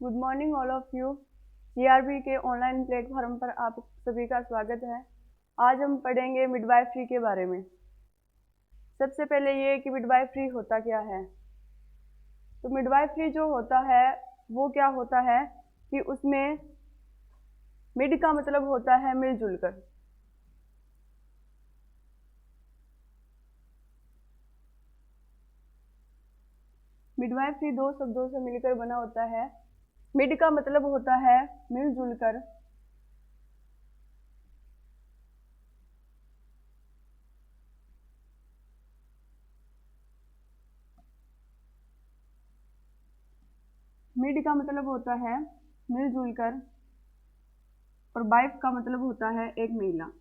Good morning all of you. GRB के online platform पर आप सभी का स्वागत है। आज हम पढ़ेंगे मिडवाइफरी के बारे में। सबसे पहले ये कि मिडवाइफरी होता क्या है। तो मिडवाइफरी जो होता है वो क्या होता है कि उसमें मिड का मतलब होता है मिलजुल कर। मिडवाइफरी दो शब्दों से मिलकर बना होता है। मिड का मतलब होता है मिलजुल कर, मिड का मतलब होता है मिलजुल कर, और वाइफ का मतलब होता है एक महिला।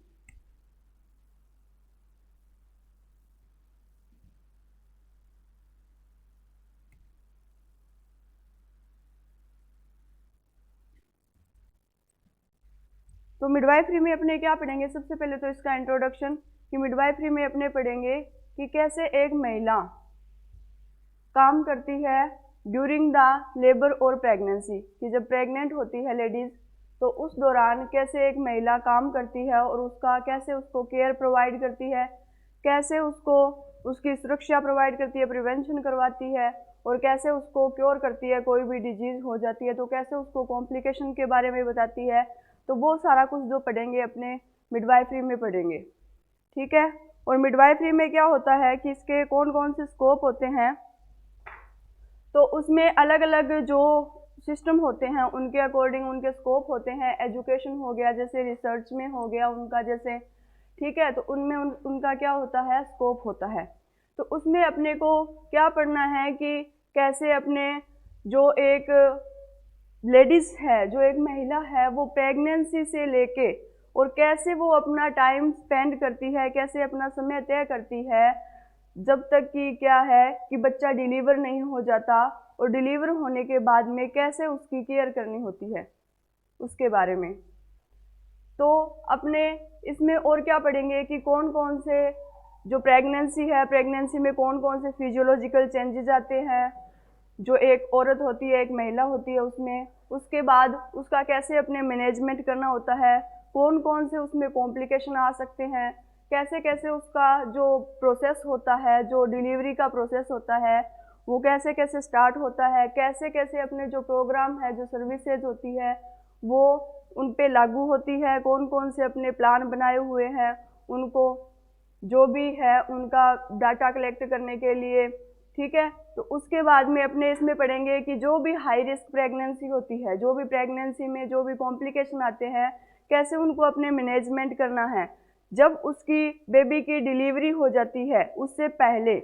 तो मिडवाइफरी में अपने क्या पढ़ेंगे, सबसे पहले तो इसका इंट्रोडक्शन कि मिडवाइफरी में अपने पढ़ेंगे कि कैसे एक महिला काम करती है ड्यूरिंग द लेबर और प्रेगनेंसी, कि जब प्रेग्नेंट होती है लेडीज तो उस दौरान कैसे एक महिला काम करती है और उसका कैसे उसको केयर प्रोवाइड करती है, कैसे उसको उसकी सुरक्षा प्रोवाइड करती है, प्रिवेंशन करवाती है, और कैसे उसको क्योर करती है। कोई भी डिजीज हो जाती है तो कैसे उसको कॉम्प्लिकेशन के बारे में बताती है। तो वो सारा कुछ जो पढ़ेंगे अपने मिडवाइफरी में पढ़ेंगे, ठीक है। और मिडवाइफरी में क्या होता है कि इसके कौन कौन से स्कोप होते हैं, तो उसमें अलग अलग जो सिस्टम होते हैं उनके अकॉर्डिंग उनके स्कोप होते हैं। एजुकेशन हो गया, जैसे रिसर्च में हो गया उनका जैसे, ठीक है। तो उनमें उनका क्या होता है, स्कोप होता है। तो उसमें अपने को क्या पढ़ना है कि कैसे अपने जो एक लेडीज है, जो एक महिला है, वो प्रेगनेंसी से लेके और कैसे वो अपना टाइम स्पेंड करती है, कैसे अपना समय तय करती है जब तक कि क्या है कि बच्चा डिलीवर नहीं हो जाता, और डिलीवर होने के बाद में कैसे उसकी केयर करनी होती है उसके बारे में। तो अपने इसमें और क्या पढ़ेंगे कि कौन कौन से जो प्रेगनेंसी है, प्रेगनेंसी में कौन कौन से फिजियोलॉजिकल चेंजेस आते हैं जो एक औरत होती है, एक महिला होती है उसमें। उसके बाद उसका कैसे अपने मैनेजमेंट करना होता है, कौन कौन से उसमें कॉम्प्लिकेशन आ सकते हैं, कैसे कैसे उसका जो प्रोसेस होता है, जो डिलीवरी का प्रोसेस होता है वो कैसे कैसे स्टार्ट होता है, कैसे कैसे अपने जो प्रोग्राम है, जो सर्विसेज होती है वो उन पे लागू होती है, कौन कौन से अपने प्लान बनाए हुए हैं उनको जो भी है उनका डाटा कलेक्ट करने के लिए, ठीक है। तो उसके बाद में अपने इसमें पढ़ेंगे कि जो भी हाई रिस्क प्रेगनेंसी होती है, जो भी प्रेगनेंसी में जो भी कॉम्प्लिकेशन आते हैं, कैसे उनको अपने मैनेजमेंट करना है। जब उसकी बेबी की डिलीवरी हो जाती है उससे पहले,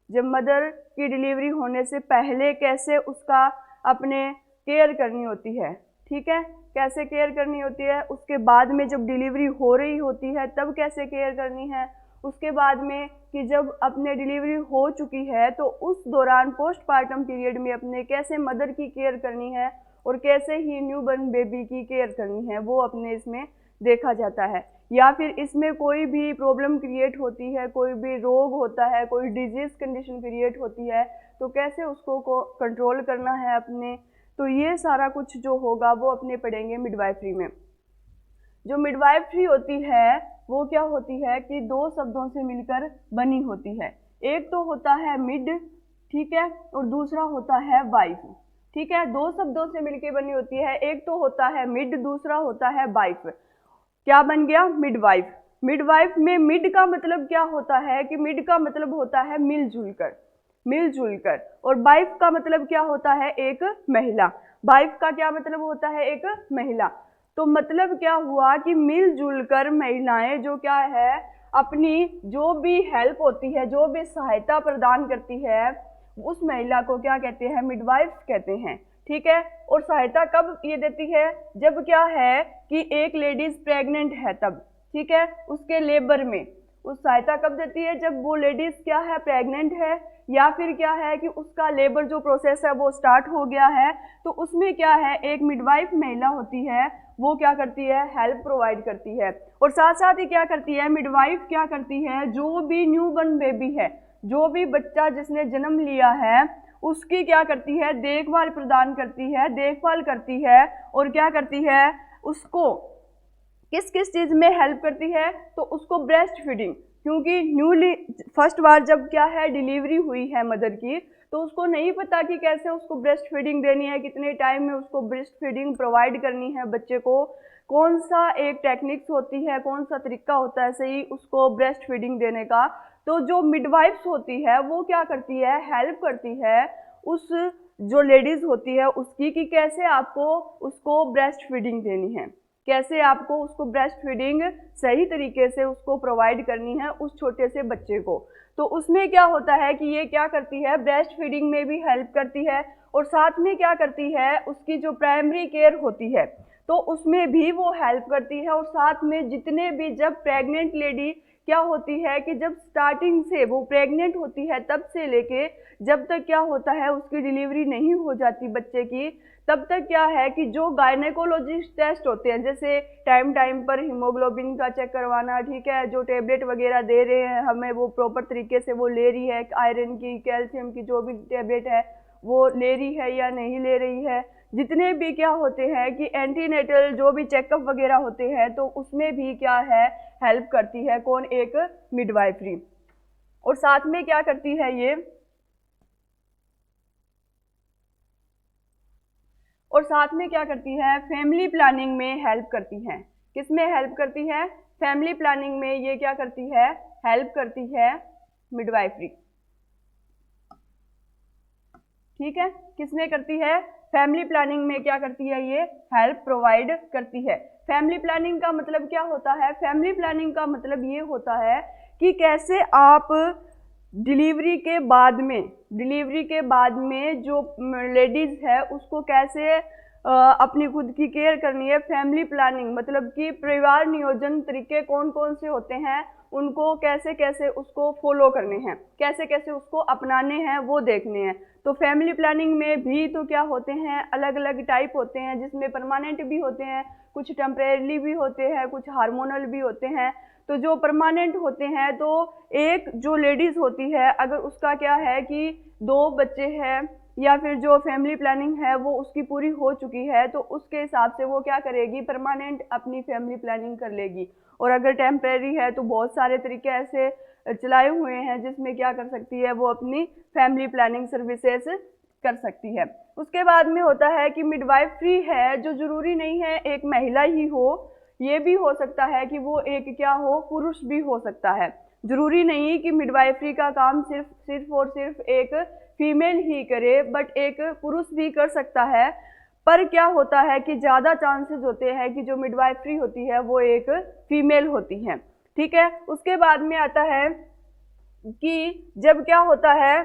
जब मदर की डिलीवरी होने से पहले कैसे उसका अपने केयर करनी होती है, ठीक है, कैसे केयर करनी होती है। उसके बाद में जब डिलीवरी हो रही होती है तब कैसे केयर करनी है। उसके बाद में कि जब अपने डिलीवरी हो चुकी है तो उस दौरान पोस्टपार्टम पीरियड में अपने कैसे मदर की केयर करनी है और कैसे ही न्यूबॉर्न बेबी की केयर करनी है, वो अपने इसमें देखा जाता है। या फिर इसमें कोई भी प्रॉब्लम क्रिएट होती है, कोई भी रोग होता है, कोई डिजीज कंडीशन क्रिएट होती है तो कैसे उसको कंट्रोल करना है अपने। तो ये सारा कुछ जो होगा वो अपने पढ़ेंगे मिडवाइफरी में। जो मिडवाइफरी होती है वो क्या होती है कि दो शब्दों से मिलकर बनी होती है। एक तो होता है मिड, ठीक है, और दूसरा होता है वाइफ, ठीक है। दो शब्दों से मिलकर बनी होती है, एक तो होता है मिड, दूसरा होता है वाइफ। क्या बन गया, मिडवाइफ। मिडवाइफ में मिड का मतलब क्या होता है कि मिड का मतलब होता है मिलजुल कर, मिलजुल कर। और वाइफ का मतलब क्या होता है, एक महिला। वाइफ का क्या मतलब होता है, एक महिला। तो मतलब क्या हुआ कि मिलजुल कर महिलाएं जो क्या है अपनी जो भी हेल्प होती है, जो भी सहायता प्रदान करती है, उस महिला को क्या कहते हैं, मिडवाइफ कहते हैं, ठीक है। और सहायता कब ये देती है, जब क्या है कि एक लेडीज प्रेग्नेंट है तब, ठीक है, उसके लेबर में उस सहायता कब देती है, जब वो लेडीज क्या है, प्रेग्नेंट है, या फिर क्या है कि उसका लेबर जो प्रोसेस है वो स्टार्ट हो गया है। तो उसमें क्या है, एक मिडवाइफ महिला होती है, वो क्या करती है, हेल्प प्रोवाइड करती है। और साथ साथ ही क्या करती है, मिडवाइफ क्या करती है, जो भी न्यूबॉर्न बेबी है, जो भी बच्चा जिसने जन्म लिया है उसकी क्या करती है, देखभाल प्रदान करती है, देखभाल करती है, और क्या करती है, उसको किस किस चीज़ में हेल्प करती है, तो उसको ब्रेस्ट फीडिंग, क्योंकि न्यूली फर्स्ट बार जब क्या है डिलीवरी हुई है मदर की, तो उसको नहीं पता कि कैसे उसको ब्रेस्ट फीडिंग देनी है, कितने टाइम में उसको ब्रेस्ट फीडिंग प्रोवाइड करनी है बच्चे को, कौन सा एक टेक्निक्स होती है, कौन सा तरीका होता है सही उसको ब्रेस्ट फीडिंग देने का। तो जो मिडवाइफ्स होती है वो क्या करती है, हेल्प करती है उस जो लेडीज़ होती है उसकी, कि कैसे आपको उसको ब्रेस्ट फीडिंग देनी है, कैसे आपको उसको ब्रेस्ट फीडिंग सही तरीके से उसको प्रोवाइड करनी है उस छोटे से बच्चे को। तो उसमें क्या होता है कि ये क्या करती है, ब्रेस्ट फीडिंग में भी हेल्प करती है, और साथ में क्या करती है, उसकी जो प्राइमरी केयर होती है तो उसमें भी वो हेल्प करती है। और साथ में जितने भी, जब प्रेग्नेंट लेडी क्या होती है कि जब स्टार्टिंग से वो प्रेग्नेंट होती है तब से लेके जब तक क्या होता है उसकी डिलीवरी नहीं हो जाती बच्चे की, तब तक क्या है कि जो गायनेकोलॉजिस्ट टेस्ट होते हैं, जैसे टाइम टाइम पर हीमोग्लोबिन का चेक करवाना, ठीक है, जो टेबलेट वगैरह दे रहे हैं हमें वो प्रॉपर तरीके से वो ले रही है, आयरन की, कैल्शियम की जो भी टेबलेट है वो ले रही है या नहीं ले रही है, जितने भी क्या होते हैं कि एंटीनेटल जो भी चेकअप वगैरह होते हैं तो उसमें भी क्या है हेल्प करती है कौन, एक मिडवाइफरी। और साथ में क्या करती है ये, और साथ में क्या करती है, फैमिली प्लानिंग में हेल्प करती है। किस में हेल्प करती है, फैमिली प्लानिंग में ये क्या करती है, हेल्प करती है मिडवाइफरी। ठीक है, किस में करती है, फैमिली प्लानिंग में क्या करती है, ये हेल्प प्रोवाइड करती है। फैमिली प्लानिंग का मतलब क्या होता है, फैमिली प्लानिंग का मतलब ये होता है कि कैसे आप डिलीवरी के बाद में जो लेडीज़ है उसको कैसे अपनी खुद की केयर करनी है। फैमिली प्लानिंग मतलब कि परिवार नियोजन तरीके कौन कौन से होते हैं, उनको कैसे कैसे उसको फॉलो करने हैं, कैसे कैसे उसको अपनाने हैं वो देखने हैं। तो फैमिली प्लानिंग में भी तो क्या होते हैं, अलग अलग टाइप होते हैं, जिसमें परमानेंट भी होते हैं, कुछ टेम्परेरी भी होते हैं, कुछ हार्मोनल भी होते हैं। तो जो परमानेंट होते हैं, तो एक जो लेडीज़ होती है अगर उसका क्या है कि 2 बच्चे हैं या फिर जो फैमिली प्लानिंग है वो उसकी पूरी हो चुकी है, तो उसके हिसाब से वो क्या करेगी, परमानेंट अपनी फैमिली प्लानिंग कर लेगी। और अगर टेम्परेरी है तो बहुत सारे तरीके ऐसे चलाए हुए हैं जिसमें क्या कर सकती है, वो अपनी फैमिली प्लानिंग सर्विसेज कर सकती है। उसके बाद में होता है कि मिडवाइफरी है, जो जरूरी नहीं है एक महिला ही हो, ये भी हो सकता है कि वो एक क्या हो, पुरुष भी हो सकता है। जरूरी नहीं कि मिडवाइफरी का काम सिर्फ और सिर्फ एक फीमेल ही करे, बट एक पुरुष भी कर सकता है। पर क्या होता है कि ज़्यादा चांसेस होते हैं कि जो मिडवाइफरी होती है वो एक फीमेल होती है। ठीक है, उसके बाद में आता है कि जब क्या होता है,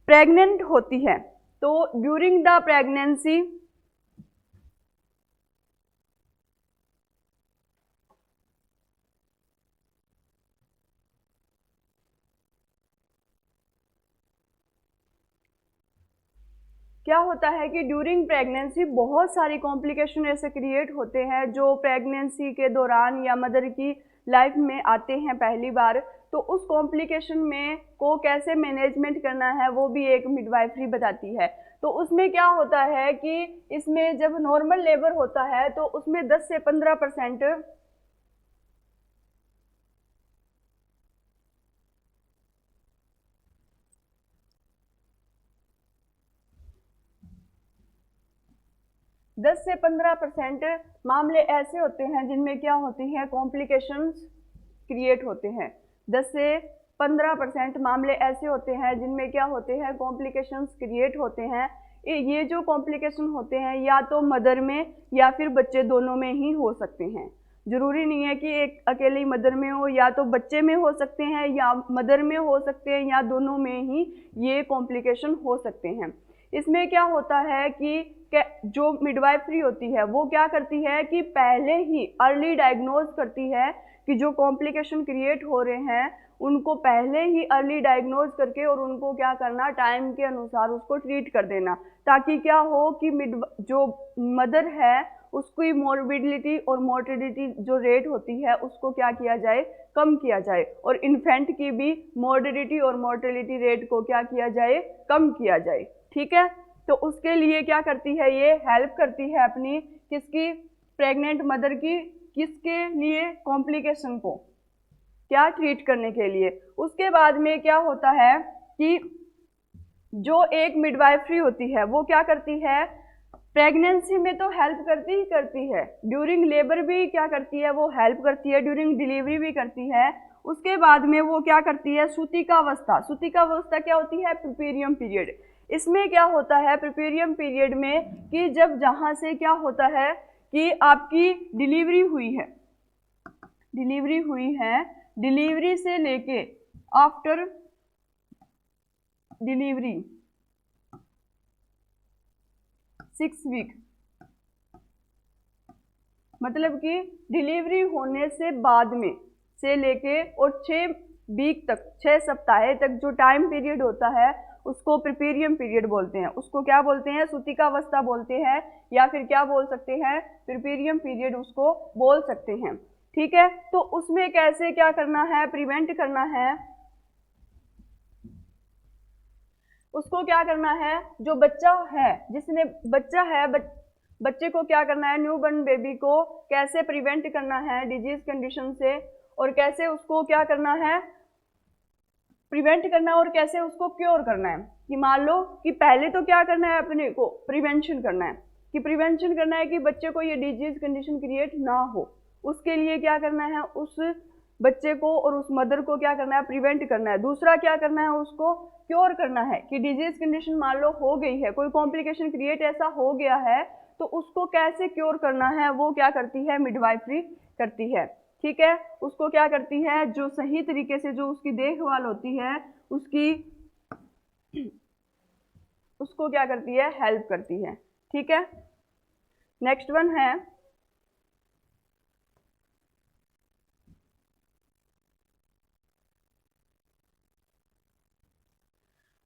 प्रेग्नेंट होती है, तो ड्यूरिंग द प्रेगनेंसी क्या होता है कि ड्यूरिंग प्रेगनेंसी बहुत सारी कॉम्प्लिकेशन ऐसे क्रिएट होते हैं जो प्रेगनेंसी के दौरान या मदर की लाइफ में आते हैं पहली बार। तो उस कॉम्प्लिकेशन में को कैसे मैनेजमेंट करना है वो भी एक मिडवाइफरी बताती है। तो उसमें क्या होता है कि इसमें जब नॉर्मल लेबर होता है तो उसमें 10 से 15% 10 से 15% मामले ऐसे होते हैं जिनमें क्या होती हैं, कॉम्प्लिकेशंस क्रिएट होते हैं। 10 से 15% मामले ऐसे होते हैं जिनमें क्या होते हैं, कॉम्प्लिकेशंस क्रिएट होते हैं। ये जो कॉम्प्लिकेशन होते हैं या तो मदर में या फिर बच्चे दोनों में ही हो सकते हैं। जरूरी नहीं है कि एक अकेली मदर में हो, या तो बच्चे में हो सकते हैं या मदर में हो सकते हैं या दोनों में ही ये कॉम्प्लिकेशन हो सकते हैं। इसमें क्या होता है कि जो मिडवाइफरी होती है वो क्या करती है कि पहले ही अर्ली डायग्नोज करती है कि जो कॉम्प्लिकेशन क्रिएट हो रहे हैं उनको पहले ही अर्ली डायग्नोज करके और उनको क्या करना, टाइम के अनुसार उसको ट्रीट कर देना, ताकि क्या हो कि जो मदर है उसकी मॉर्बिडिटी और मोर्टिलिटी जो रेट होती है उसको क्या किया जाए, कम किया जाए, और इन्फेंट की भी मॉर्बिडिटी और मोर्टिलिटी रेट को क्या किया जाए, कम किया जाए। ठीक है। तो उसके लिए क्या करती है, ये हेल्प करती है अपनी किसकी, प्रेग्नेंट मदर की, किसके लिए, कॉम्प्लिकेशन को क्या ट्रीट करने के लिए। उसके बाद में क्या होता है कि जो एक मिडवाइफरी होती है वो क्या करती है, प्रेगनेंसी में तो हेल्प करती ही करती है, ड्यूरिंग लेबर भी क्या करती है, वो हेल्प करती है, ड्यूरिंग डिलीवरी भी करती है। उसके बाद में वो क्या करती है, सूतिकावस्था। सूतिकावस्था क्या होती है, प्रिपेरियम पीरियड। इसमें क्या होता है प्रिपेरियम पीरियड में कि जब जहाँ से क्या होता है कि आपकी डिलीवरी हुई है, डिलीवरी से लेके आफ्टर डिलीवरी 6 वीक, मतलब कि डिलीवरी होने से बाद में से लेके और 6 वीक तक, 6 सप्ताह तक जो टाइम पीरियड होता है उसको प्रिपेरियम पीरियड बोलते हैं। उसको क्या बोलते हैं, सूतिकावस्था बोलते हैं, या फिर क्या बोल सकते हैं, प्रिपेरियम पीरियड उसको बोल सकते हैं। ठीक है। तो उसमें कैसे क्या करना है, प्रिवेंट करना है, उसको क्या करना है, जो बच्चा है, जिसने बच्चा है, बच्चे को क्या करना है, न्यू बॉर्न बेबी को कैसे प्रिवेंट करना है डिजीज कंडीशन से, और कैसे उसको क्या करना है, प्रिवेंट करना, और कैसे उसको क्योर करना है। कि मान लो कि पहले तो क्या करना है, अपने को प्रिवेंशन करना है, कि प्रिवेंशन करना है कि बच्चे को ये डिजीज कंडीशन क्रिएट ना हो। उसके लिए क्या करना है, उस बच्चे को और उस मदर को क्या करना है, प्रिवेंट करना है। दूसरा क्या करना है, उसको क्योर करना है, कि डिजीज कंडीशन मान लो हो गई है, कोई कॉम्प्लिकेशन क्रिएट ऐसा हो गया है, तो उसको कैसे क्योर करना है, वो क्या करती है, मिडवाइफरी करती है। ठीक है। उसको क्या करती है, जो सही तरीके से जो उसकी देखभाल होती है उसको क्या करती है, हेल्प करती है। ठीक है। नेक्स्ट वन है,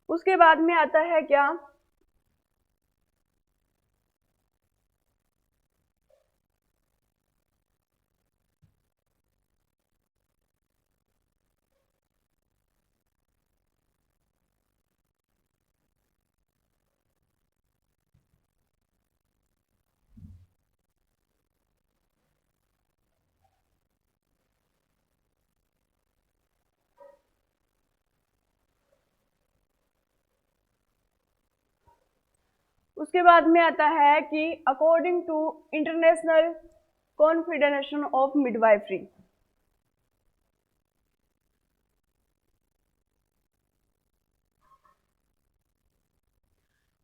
उसके बाद में आता है क्या, उसके बाद में आता है कि according to International Confederation of Midwifery,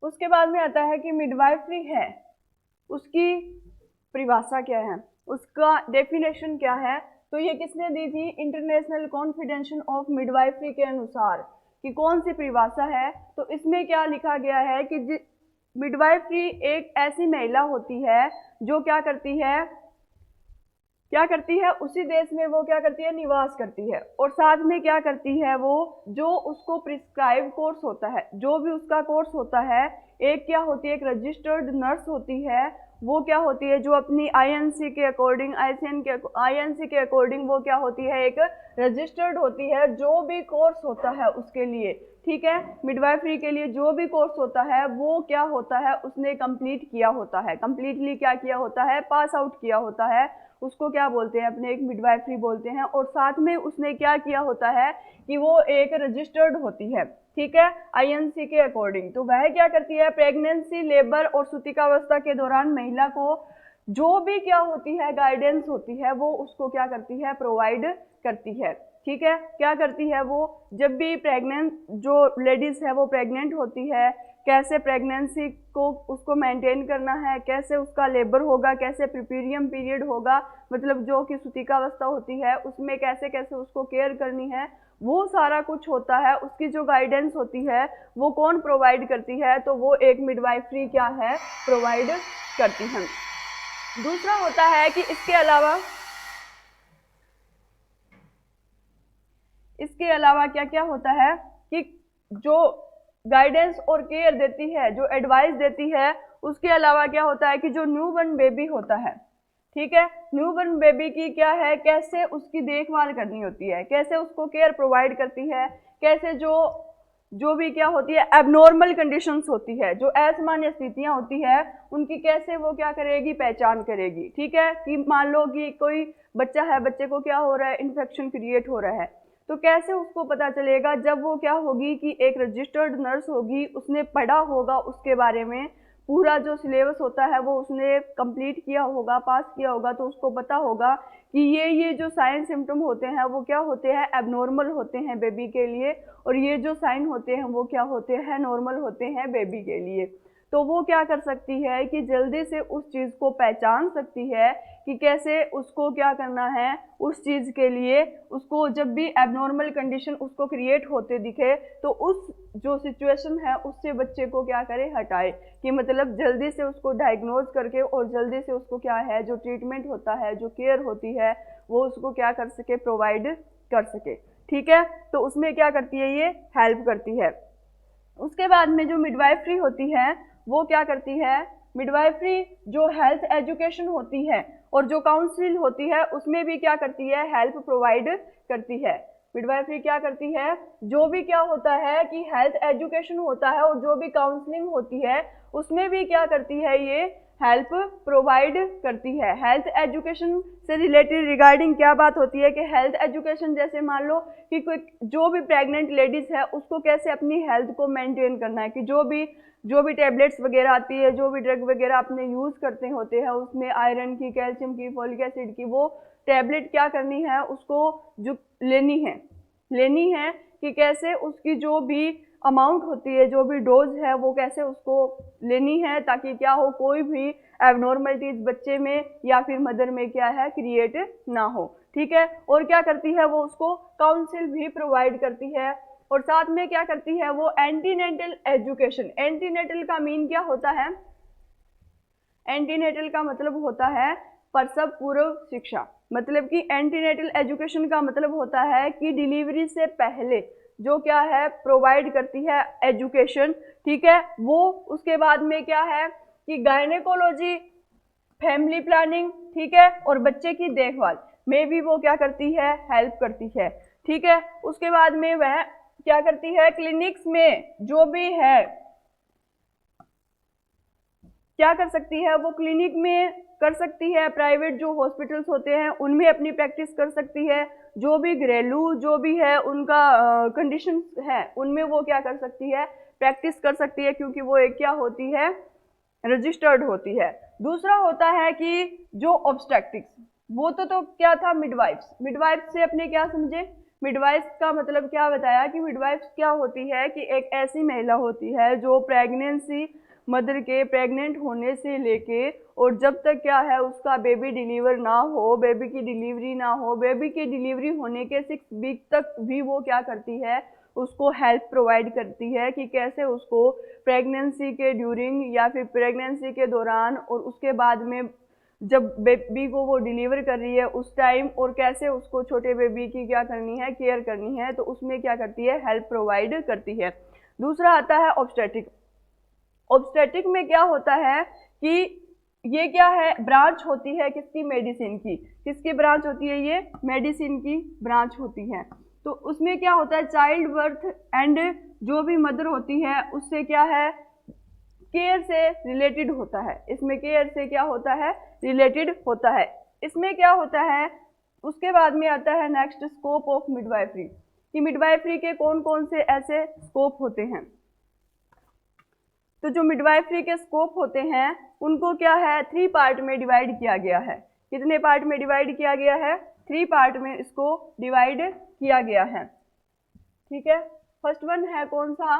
उसके बाद में आता है कि मिडवाइफरी है, उसकी परिभाषा क्या है, उसका डेफिनेशन क्या है। तो ये किसने दी थी, इंटरनेशनल कॉन्फेडरेशन ऑफ मिडवाइफरी के अनुसार, कि कौन सी परिभाषा है। तो इसमें क्या लिखा गया है कि मिडवाइफरी एक ऐसी महिला होती है जो क्या करती है, उसी देश में वो क्या करती है, निवास करती है, और साथ में क्या करती है, वो जो उसको प्रिस्क्राइब कोर्स होता है, जो भी उसका कोर्स होता है, एक क्या होती है, एक रजिस्टर्ड नर्स होती है, वो क्या होती है, जो अपनी आईएनसी के अकॉर्डिंग, आईएनसी के अकॉर्डिंग वो क्या होती है, एक रजिस्टर्ड होती है, जो भी कोर्स होता है उसके लिए। ठीक है। मिडवाइफरी के लिए जो भी कोर्स होता है वो क्या होता है, उसने कंप्लीट किया होता है, कंप्लीटली क्या किया होता है, पास आउट किया होता है, उसको क्या बोलते हैं, अपने एक मिडवाइफरी बोलते हैं। और साथ में उसने क्या किया होता है कि वो एक रजिस्टर्ड होती है। ठीक है। आईएनसी के अकॉर्डिंग। तो वह क्या करती है, प्रेगनेंसी, लेबर और सूतिकावस्था के दौरान महिला को जो भी क्या होती है, गाइडेंस होती है, वो उसको क्या करती है, प्रोवाइड करती है। ठीक है। क्या करती है, वो जब भी प्रेग्नेंट जो लेडीज है वो प्रेग्नेंट होती है, कैसे प्रेगनेंसी को उसको मेंटेन करना है, कैसे उसका लेबर होगा, कैसे प्रिपेरियम पीरियड होगा, मतलब जो कि सूतिकावस्था होती है उसमें कैसे कैसे उसको केयर करनी है, वो सारा कुछ होता है। उसकी जो गाइडेंस होती है वो कौन प्रोवाइड करती है, तो वो एक मिडवाइफरी क्या है, प्रोवाइड करती है। दूसरा होता है कि इसके अलावा क्या क्या होता है कि जो गाइडेंस और केयर देती है, जो एडवाइस देती है, उसके अलावा क्या होता है कि जो न्यू बॉर्न बेबी होता है, ठीक है, न्यू बॉर्न बेबी की क्या है, कैसे उसकी देखभाल करनी होती है, कैसे उसको केयर प्रोवाइड करती है, कैसे जो जो भी क्या होती है एबनॉर्मल कंडीशंस होती है, जो असामान्य स्थितियां होती है, उनकी कैसे वो क्या करेगी, पहचान करेगी। ठीक है, कि मान लो कि कोई बच्चा है, बच्चे को क्या हो रहा है, इन्फेक्शन क्रिएट हो रहा है, तो कैसे उसको पता चलेगा, जब वो क्या होगी कि एक रजिस्टर्ड नर्स होगी, उसने पढ़ा होगा उसके बारे में, पूरा जो सिलेबस होता है वो उसने कंप्लीट किया होगा, पास किया होगा, तो उसको पता होगा कि ये जो साइन सिम्टम होते हैं वो क्या होते हैं, एबनॉर्मल होते हैं बेबी के लिए, और ये जो साइन होते हैं वो क्या होते हैं, नॉर्मल होते हैं बेबी के लिए। तो वो क्या कर सकती है कि जल्दी से उस चीज़ को पहचान सकती है कि कैसे उसको क्या करना है, उस चीज़ के लिए उसको जब भी एबनॉर्मल कंडीशन उसको क्रिएट होते दिखे तो उस जो सिचुएशन है उससे बच्चे को क्या करे, हटाए, कि मतलब जल्दी से उसको डायग्नोज करके और जल्दी से उसको क्या है, जो ट्रीटमेंट होता है, जो केयर होती है, वो उसको क्या कर सके, प्रोवाइड कर सके। ठीक है, तो उसमें क्या करती है, ये हेल्प करती है। उसके बाद में जो मिडवाइफरी होती है वो क्या करती है, मिडवाइफरी जो हेल्थ एजुकेशन होती है और जो काउंसिल होती है उसमें भी क्या करती है, हेल्प प्रोवाइड करती है। मिडवाइफरी क्या करती है, जो भी क्या होता है कि हेल्थ एजुकेशन होता है और जो भी काउंसलिंग होती है उसमें भी क्या करती है, ये हेल्प प्रोवाइड करती है। हेल्थ एजुकेशन से रिलेटेड रिगार्डिंग क्या बात होती है कि हेल्थ एजुकेशन जैसे मान लो कि कोई जो भी प्रेग्नेंट लेडीज है उसको कैसे अपनी हेल्थ को मेंटेन करना है, कि जो भी टैबलेट्स वगैरह आती है, जो भी ड्रग वगैरह अपने यूज़ करते होते हैं, उसमें आयरन की, कैल्शियम की, फोलिक एसिड की, वो टैबलेट क्या करनी है, उसको जो लेनी है कि कैसे उसकी जो भी अमाउंट होती है, जो भी डोज है, वो कैसे उसको लेनी है, ताकि क्या हो, कोई भी एबनॉर्मलिटीज बच्चे में या फिर मदर में क्या है, क्रिएट ना हो। ठीक है, और क्या करती है, वो उसको काउंसिल भी प्रोवाइड करती है, और साथ में क्या करती है, वो एंटीनेटल एजुकेशन। एंटीनेटल का मीन क्या होता है, एंटीनेटल का मतलब होता है प्रसव पूर्व शिक्षा, मतलब कि एंटीनेटल एजुकेशन का मतलब होता है कि डिलीवरी से पहले जो क्या है प्रोवाइड करती है एजुकेशन। ठीक है, वो उसके बाद में क्या है कि गायनेकोलॉजी, फैमिली प्लानिंग, ठीक है, और बच्चे की देखभाल में भी वो क्या करती है, हेल्प करती है। ठीक है, उसके बाद में वह क्या करती है, क्लिनिक्स में जो भी है क्या कर सकती है, वो क्लिनिक में कर सकती है, प्राइवेट जो हॉस्पिटल्स होते हैं उनमें अपनी प्रैक्टिस कर सकती है, जो भी घरेलू जो भी है उनका कंडीशन है उनमें वो क्या कर सकती है, प्रैक्टिस कर सकती है, क्योंकि वो एक क्या होती है, रजिस्टर्ड होती है। दूसरा होता है कि जो ऑब्स्टेट्रिक्स, वो तो क्या था, मिडवाइफ्स से अपने क्या समझे, मिडवाइफ्स का मतलब क्या बताया कि मिडवाइफ्स क्या होती है कि एक ऐसी महिला होती है जो प्रेगनेंसी, मदर के प्रेग्नेंट होने से लेके और जब तक क्या है उसका बेबी डिलीवर ना हो, बेबी की डिलीवरी ना हो, बेबी की डिलीवरी होने के 6 वीक तक भी वो क्या करती है, उसको हेल्प प्रोवाइड करती है कि कैसे उसको प्रेगनेंसी के ड्यूरिंग या फिर प्रेगनेंसी के दौरान और उसके बाद में जब बेबी को वो डिलीवर कर रही है उस टाइम, और कैसे उसको छोटे बेबी की क्या करनी है, केयर करनी है, तो उसमें क्या करती है, हेल्प प्रोवाइड करती है। दूसरा आता है ऑब्स्टेट्रिक। ऑब्स्टेट्रिक में क्या होता है कि ये क्या है, ब्रांच होती है किसकी, मेडिसिन की। किसकी ब्रांच होती है, ये मेडिसिन की ब्रांच होती है। तो उसमें क्या होता है, चाइल्ड बर्थ एंड जो भी मदर होती है उससे क्या है, केयर से रिलेटेड होता है। इसमें केयर से क्या होता है, रिलेटेड होता है। इसमें क्या होता है, उसके बाद में आता है नेक्स्ट स्कोप ऑफ मिडवाइफरी, कि मिडवाइफरी के कौन कौन से ऐसे स्कोप होते हैं। तो जो मिडवाइफरी के स्कोप होते हैं उनको क्या है, 3 पार्ट में डिवाइड किया गया है। कितने पार्ट में डिवाइड किया गया है, 3 पार्ट में इसको डिवाइड किया गया है। ठीक है, फर्स्ट वन है कौन सा,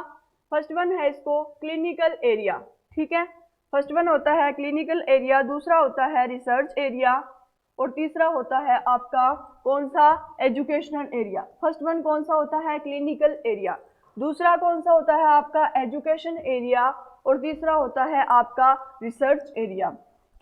फर्स्ट वन है इसको क्लिनिकल एरिया। ठीक है, फर्स्ट वन होता है क्लिनिकल एरिया, दूसरा होता है रिसर्च एरिया, और तीसरा होता है आपका कौन सा, एजुकेशनल एरिया। फर्स्ट वन कौन सा होता है, क्लिनिकल एरिया, दूसरा कौन सा होता है आपका एजुकेशन एरिया, और तीसरा होता है आपका रिसर्च एरिया।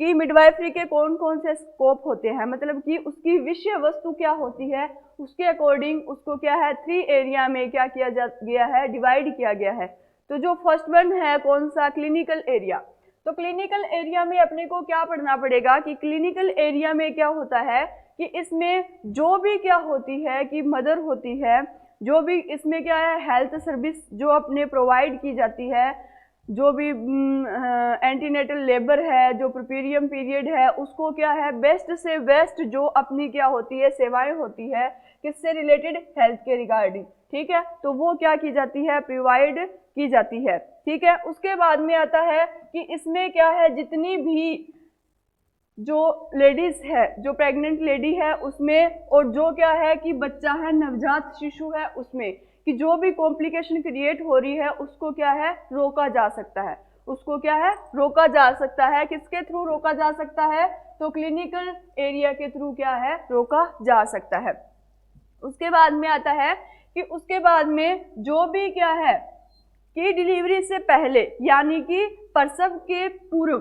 कि मिडवाइफरी के कौन कौन से स्कोप होते हैं, मतलब कि उसकी विषय वस्तु क्या होती है, उसके अकॉर्डिंग उसको क्या है, 3 एरिया में क्या किया गया है, डिवाइड किया गया है। तो जो फर्स्ट वन है कौन सा, क्लिनिकल एरिया। तो क्लिनिकल एरिया में अपने को क्या पढ़ना पड़ेगा कि क्लिनिकल एरिया में क्या होता है कि इसमें जो भी क्या होती है कि मदर होती है जो भी इसमें क्या है, हेल्थ सर्विस जो अपने प्रोवाइड की जाती है, जो भी एंटीनेटल लेबर है, जो प्रीपेरियम पीरियड है, उसको क्या है, बेस्ट से बेस्ट जो अपनी क्या होती है, सेवाएं होती है, किससे रिलेटेड, हेल्थ के रिगार्डिंग, ठीक है, तो वो क्या की जाती है, प्रोवाइड की जाती है, ठीक है। उसके बाद में आता है कि इसमें क्या है, जितनी भी जो लेडीज है, जो प्रेग्नेंट लेडी है उसमें, और जो क्या है कि बच्चा है, नवजात शिशु है उसमें, कि जो भी कॉम्प्लिकेशन क्रिएट हो रही है उसको क्या है, रोका जा सकता है, उसको क्या है, रोका जा सकता है। किसके थ्रू रोका जा सकता है, तो क्लिनिकल एरिया के थ्रू क्या है, रोका जा सकता है। उसके बाद में आता है कि उसके बाद में जो भी क्या है कि डिलीवरी से पहले, यानी कि प्रसव के पूर्व,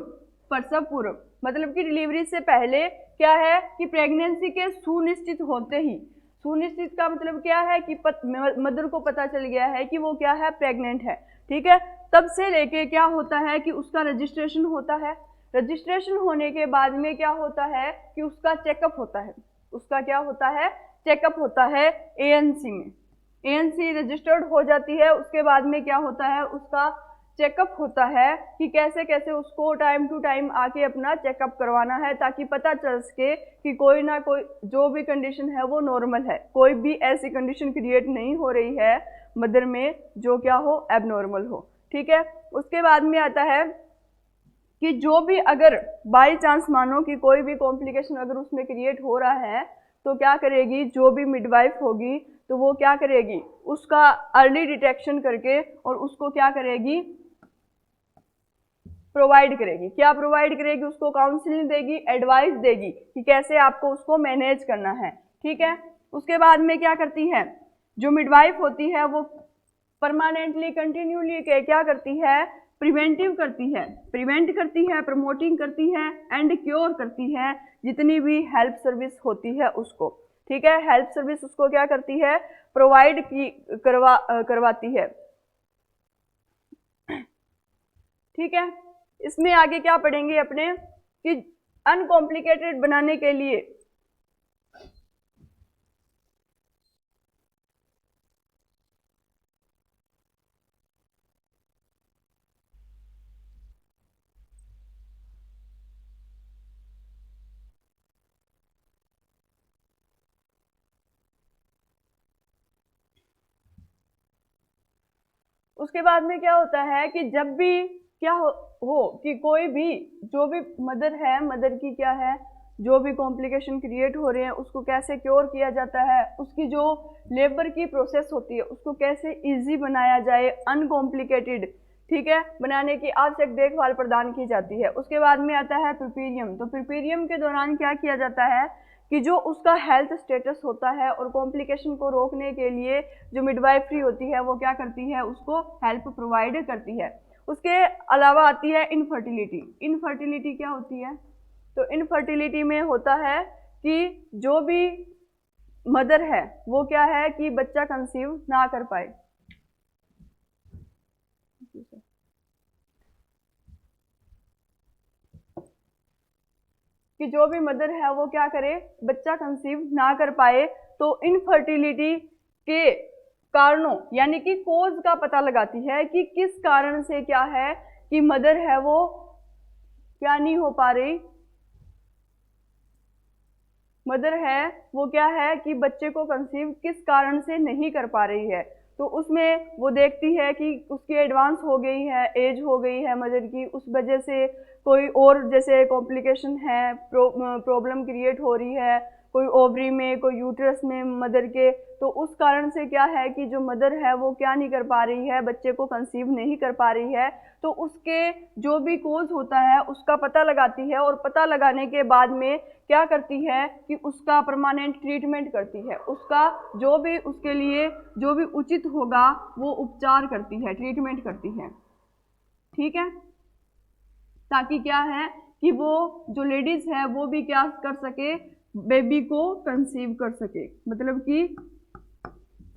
प्रसव पूर्व मतलब कि डिलीवरी से पहले क्या है कि प्रेगनेंसी के सुनिश्चित होते ही, सुनिश्चित का मतलब क्या है कि मदर को पता चल गया है कि वो क्या है, प्रेग्नेंट है, ठीक है, तब से लेके क्या होता है कि उसका रजिस्ट्रेशन होता है। रजिस्ट्रेशन होने के बाद में क्या होता है कि उसका चेकअप होता है, उसका क्या होता है, चेकअप होता है एएनसी में, एएनसी रजिस्टर्ड हो जाती है। उसके बाद में क्या होता है, उसका चेकअप होता है कि कैसे कैसे उसको टाइम टू टाइम आके अपना चेकअप करवाना है, ताकि पता चल सके कि कोई ना कोई जो भी कंडीशन है वो नॉर्मल है, कोई भी ऐसी कंडीशन क्रिएट नहीं हो रही है मदर में जो क्या हो, एबनॉर्मल हो, ठीक है। उसके बाद में आता है कि जो भी अगर बाई चांस मानो कि कोई भी कॉम्प्लिकेशन अगर उसमें क्रिएट हो रहा है, तो क्या करेगी, जो भी मिडवाइफ होगी तो वो क्या करेगी, उसका अर्ली डिटेक्शन करके और उसको क्या करेगी, प्रोवाइड करेगी। क्या प्रोवाइड करेगी, उसको काउंसलिंग देगी, एडवाइस देगी कि कैसे आपको उसको मैनेज करना है, ठीक है। उसके बाद में क्या करती है, जो मिडवाइफ होती है वो परमानेंटली कंटिन्यूली क्या करती है, प्रिवेंटिव करती है, प्रिवेंट करती है, प्रमोटिंग करती है एंड क्योर करती है जितनी भी हेल्प सर्विस होती है उसको, ठीक है। हेल्प सर्विस उसको क्या करती है, प्रोवाइड की करवाती है, ठीक है। इसमें आगे क्या पढ़ेंगे अपने कि अनकॉम्प्लिकेटेड बनाने के लिए उसके बाद में क्या होता है कि जब भी क्या हो कि कोई भी जो भी मदर है, मदर की क्या है, जो भी कॉम्प्लिकेशन क्रिएट हो रहे हैं उसको कैसे क्योर किया जाता है, उसकी जो लेबर की प्रोसेस होती है उसको कैसे इजी बनाया जाए, अनकॉम्प्लिकेटेड, ठीक है, बनाने की आवश्यक देखभाल प्रदान की जाती है। उसके बाद में आता है प्रीपेरियम। तो प्रीपेरियम के दौरान क्या किया जाता है कि जो उसका हेल्थ स्टेटस होता है और कॉम्प्लिकेशन को रोकने के लिए जो मिडवाइफरी होती है वो क्या करती है, उसको हेल्प प्रोवाइड करती है। उसके अलावा आती है इनफर्टिलिटी। इनफर्टिलिटी क्या होती है, तो इनफर्टिलिटी में होता है कि जो भी मदर है वो क्या है कि बच्चा कंसीव ना कर पाए, कि जो भी मदर है वो क्या करे, बच्चा कंसीव ना कर पाए। तो इनफर्टिलिटी के कारणों यानी कि कोज का पता लगाती है कि किस कारण से क्या है कि मदर है वो क्या नहीं हो पा रही, मदर है वो क्या है कि बच्चे को कंसीव किस कारण से नहीं कर पा रही है। तो उसमें वो देखती है कि उसकी एडवांस हो गई है, एज हो गई है मदर की, उस वजह से कोई और जैसे कॉम्प्लिकेशन है, प्रॉब्लम क्रिएट हो रही है, कोई ओवरी में, कोई यूट्रस में मदर के, तो उस कारण से क्या है कि जो मदर है वो क्या नहीं कर पा रही है, बच्चे को कंसीव नहीं कर पा रही है। तो उसके जो भी कोज होता है उसका पता लगाती है और पता लगाने के बाद में क्या करती है कि उसका परमानेंट ट्रीटमेंट करती है, उसका जो भी उसके लिए जो भी उचित होगा वो उपचार करती है, ट्रीटमेंट करती है, ठीक है, ताकि क्या है कि वो जो लेडीज है वो भी क्या कर सके, बेबी को कंसीव कर सके, मतलब कि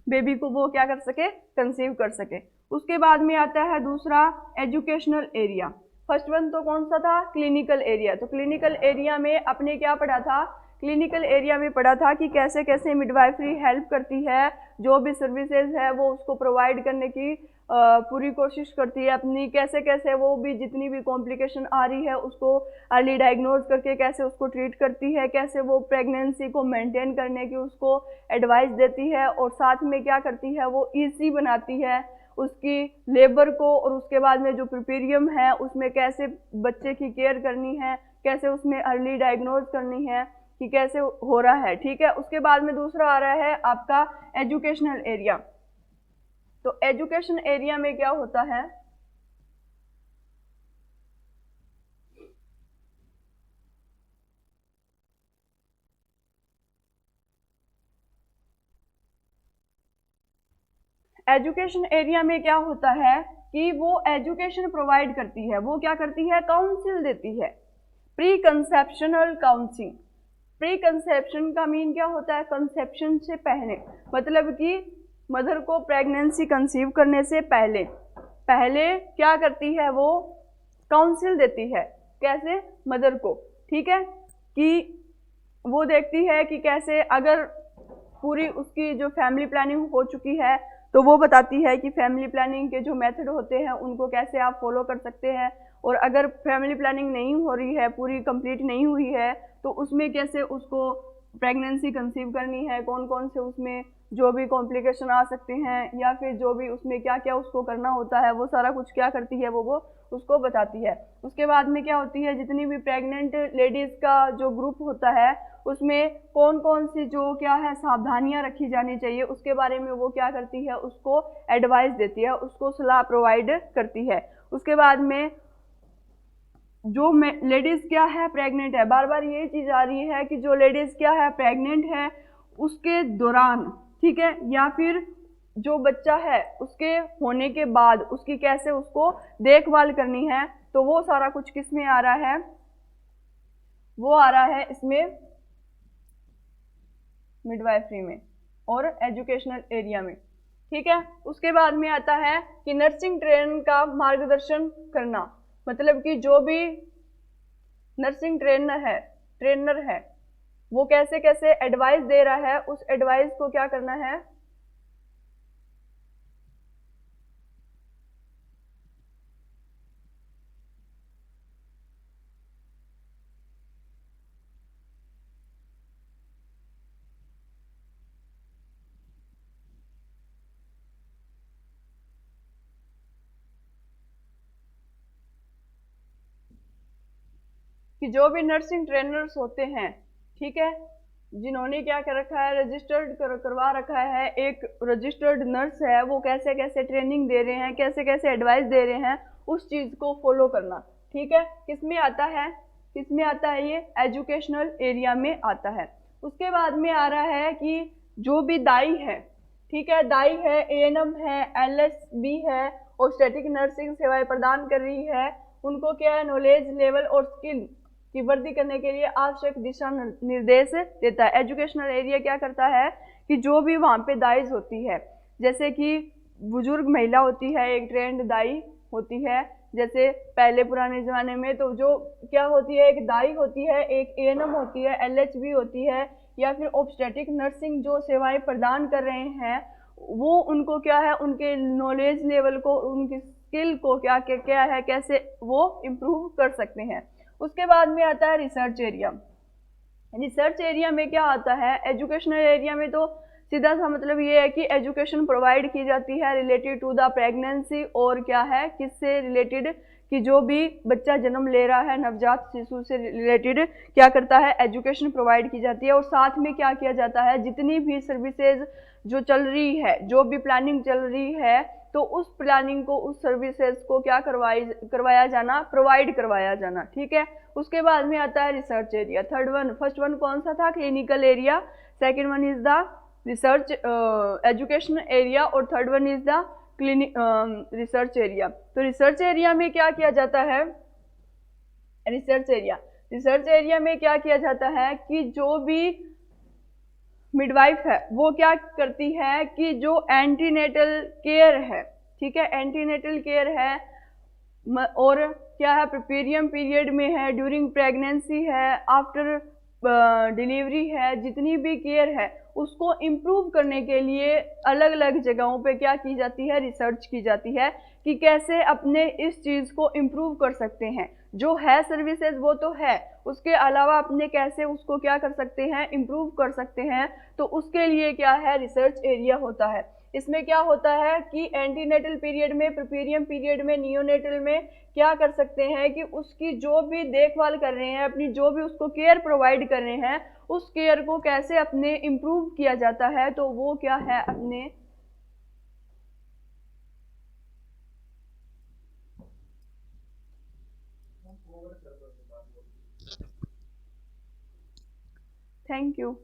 बेबी को वो क्या कर सके, कंसीव कर सके। उसके बाद में आता है दूसरा एजुकेशनल एरिया। फर्स्ट वन तो कौन सा था, क्लिनिकल एरिया। तो क्लिनिकल एरिया में अपने क्या पढ़ा था क्लिनिकल एरिया में पढ़ा था कि कैसे कैसे मिडवाइफरी हेल्प करती है, जो भी सर्विसेज है वो उसको प्रोवाइड करने की पूरी कोशिश करती है अपनी, कैसे कैसे वो भी जितनी भी कॉम्प्लिकेशन आ रही है उसको अर्ली डायग्नोज करके कैसे उसको ट्रीट करती है, कैसे वो प्रेगनेंसी को मेंटेन करने की उसको एडवाइस देती है, और साथ में क्या करती है वो ईजी बनाती है उसकी लेबर को, और उसके बाद में जो प्रिपेरियम है उसमें कैसे बच्चे की केयर करनी है, कैसे उसमें अर्ली डायग्नोज करनी है कि कैसे हो रहा है। ठीक है, उसके बाद में दूसरा आ रहा है आपका एजुकेशनल एरिया। तो एजुकेशन एरिया में क्या होता है, एजुकेशन एरिया में क्या होता है कि वो एजुकेशन प्रोवाइड करती है, वो क्या करती है, काउंसिल देती है, pre conceptional counselling. Pre conception का मीन क्या होता है, कंसेप्शन से पहले, मतलब कि मदर को प्रेगनेंसी कंसीव करने से पहले क्या करती है वो काउंसिल देती है, कैसे, मदर को। ठीक है, कि वो देखती है कि कैसे अगर पूरी उसकी जो फैमिली प्लानिंग हो चुकी है तो वो बताती है कि फैमिली प्लानिंग के जो मेथड होते हैं उनको कैसे आप फॉलो कर सकते हैं, और अगर फैमिली प्लानिंग नहीं हो रही है, पूरी कंप्लीट नहीं हुई है, तो उसमें कैसे उसको प्रेगनेंसी कंसीव करनी है, कौन कौन से उसमें जो भी कॉम्प्लिकेशन आ सकते हैं, या फिर जो भी उसमें क्या क्या उसको करना होता है, वो सारा कुछ क्या करती है वो उसको बताती है। उसके बाद में क्या होती है, जितनी भी प्रेग्नेंट लेडीज़ का जो ग्रुप होता है उसमें कौन कौन सी जो क्या है सावधानियां रखी जानी चाहिए, उसके बारे में वो क्या करती है, उसको एडवाइस देती है, उसको सलाह प्रोवाइड करती है। उसके बाद में जो लेडीज़ क्या है प्रेग्नेंट है, बार बार ये चीज़ आ रही है कि जो लेडीज़ क्या है प्रेग्नेंट है उसके दौरान, ठीक है, या फिर जो बच्चा है उसके होने के बाद उसकी कैसे उसको देखभाल करनी है, तो वो सारा कुछ किस में आ रहा है, वो आ रहा है इसमें मिडवाइफरी में और एजुकेशनल एरिया में। ठीक है, उसके बाद में आता है कि नर्सिंग ट्रेन का मार्गदर्शन करना, मतलब कि जो भी नर्सिंग ट्रेनर है वो कैसे कैसे एडवाइस दे रहा है, उस एडवाइस को क्या करना है, कि जो भी नर्सिंग ट्रेनर्स होते हैं, ठीक है, जिन्होंने क्या कर रखा है, रजिस्टर्ड करवा रखा है, एक रजिस्टर्ड नर्स है, वो कैसे कैसे ट्रेनिंग दे रहे हैं, कैसे कैसे एडवाइस दे रहे हैं, उस चीज़ को फॉलो करना। ठीक है, किसमें आता है, किसमें आता है, ये एजुकेशनल एरिया में आता है। उसके बाद में आ रहा है कि जो भी दाई है, ठीक है, दाई है, एएनएम है, एलएसबी है, और स्टैटिक नर्सिंग सेवाएं प्रदान कर रही है, उनको क्या है, नॉलेज लेवल और स्किल की वृद्धि करने के लिए आवश्यक दिशा निर्देश देता है। एजुकेशनल एरिया क्या करता है कि जो भी वहाँ पे दाइज होती है, जैसे कि बुजुर्ग महिला होती है, एक ट्रेंड दाई होती है, जैसे पहले पुराने ज़माने में तो जो क्या होती है, एक दाई होती है, एक एएनएम होती है, एलएचबी होती है, या फिर ऑब्स्टेटिक नर्सिंग जो सेवाएं प्रदान कर रहे हैं, वो उनको क्या है, उनके नॉलेज लेवल को, उनकी स्किल को क्या क्या क्या है, कैसे वो इम्प्रूव कर सकते हैं। उसके बाद में आता है रिसर्च एरिया। रिसर्च एरिया में क्या आता है, एजुकेशनल एरिया में तो सीधा सा मतलब ये है कि एजुकेशन प्रोवाइड की जाती है रिलेटेड टू द प्रेगनेंसी, और क्या है, किससे रिलेटेड, कि जो भी बच्चा जन्म ले रहा है, नवजात शिशु से रिलेटेड क्या करता है, एजुकेशन प्रोवाइड की जाती है। और साथ में क्या किया जाता है, जितनी भी सर्विसेज जो चल रही है, जो भी प्लानिंग चल रही है, तो उस प्लानिंग को, उस सर्विसेज को क्या करवाया जाना, प्रोवाइड करवाया जाना। ठीक है, उसके बाद में आता है रिसर्च एरिया। फर्स्ट वन कौन सा था, clinical area, second one is the research education area, और third one is the clinic research area. तो रिसर्च एरिया में क्या किया जाता है, रिसर्च एरिया में क्या किया जाता है कि जो भी मिडवाइफ है वो क्या करती है कि जो एंटीनेटल केयर है, ठीक है, एंटीनेटल केयर है, और क्या है, प्रीपेरियम पीरियड में है, ड्यूरिंग प्रेगनेंसी है, आफ्टर डिलीवरी है, जितनी भी केयर है, उसको इम्प्रूव करने के लिए अलग अलग जगहों पे क्या की जाती है, रिसर्च की जाती है कि कैसे अपने इस चीज़ को इम्प्रूव कर सकते हैं। जो है सर्विसेज वो तो है, उसके अलावा अपने कैसे उसको क्या कर सकते हैं, इम्प्रूव कर सकते हैं। तो उसके लिए क्या है, रिसर्च एरिया होता है। इसमें क्या होता है कि एंटीनेटल पीरियड में, प्रीपेरियम पीरियड में, नियोनेटल में क्या कर सकते हैं कि उसकी जो भी देखभाल कर रहे हैं, अपनी जो भी उसको केयर प्रोवाइड कर रहे हैं, उस केयर को कैसे अपने इम्प्रूव किया जाता है। तो वो क्या है अपने थैंक यू।